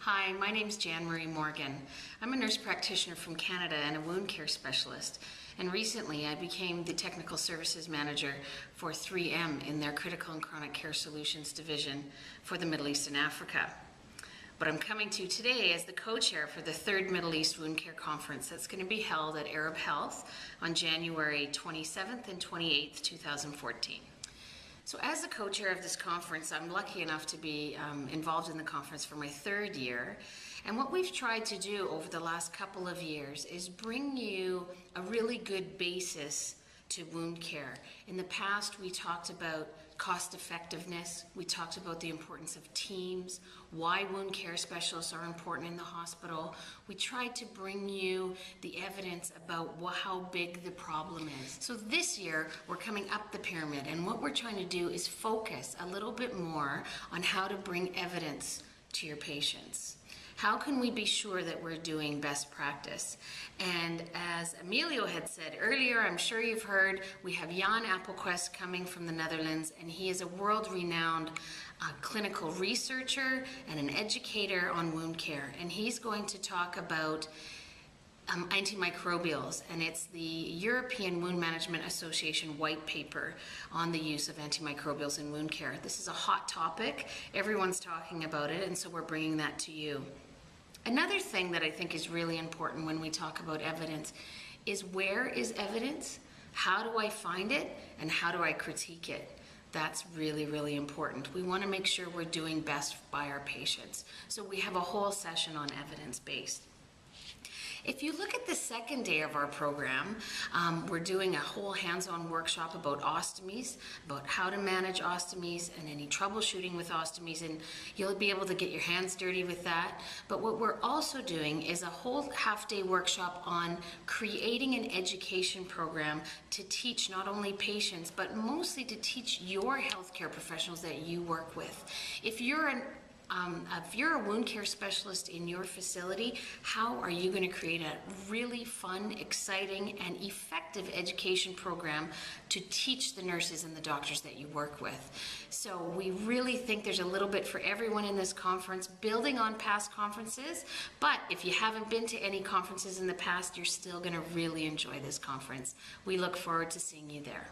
Hi, my name's Jan Marie Morgan. I'm a nurse practitioner from Canada and a wound care specialist. And recently I became the Technical Services Manager for 3M in their Critical and Chronic Care Solutions division for the Middle East and Africa. But I'm coming to you today as the co-chair for the 3rd Middle East Wound Care Conference that's going to be held at Arab Health on January 27th and 28th, 2014. So as the co-chair of this conference, I'm lucky enough to be involved in the conference for my 3rd year. And what we've tried to do over the last couple of years is bring you a really good basis to wound care. In the past, we talked about cost effectiveness, we talked about the importance of teams, why wound care specialists are important in the hospital. We tried to bring you the evidence about how big the problem is. So this year, we're coming up the pyramid, and what we're trying to do is focus a little bit more on how to bring evidence to your patients. How can we be sure that we're doing best practice? And as Emilio had said earlier, I'm sure you've heard, we have Jan Appelquist coming from the Netherlands, and he is a world-renowned clinical researcher and an educator on wound care. And he's going to talk about antimicrobials, and it's the European Wound Management Association white paper on the use of antimicrobials in wound care. This is a hot topic. Everyone's talking about it, and so we're bringing that to you. Another thing that I think is really important when we talk about evidence is, where is evidence? How do I find it? And how do I critique it? That's really, really important. We want to make sure we're doing best by our patients. So we have a whole session on evidence-based. If you look at the 2nd day of our program, we're doing a whole hands-on workshop about ostomies, about how to manage ostomies and any troubleshooting with ostomies, and you'll be able to get your hands dirty with that. But what we're also doing is a whole half-day workshop on creating an education program to teach not only patients, but mostly to teach your healthcare professionals that you work with. If you're a wound care specialist in your facility, how are you going to create a really fun, exciting, and effective education program to teach the nurses and the doctors that you work with? So we really think there's a little bit for everyone in this conference, building on past conferences. But if you haven't been to any conferences in the past, you're still going to really enjoy this conference. We look forward to seeing you there.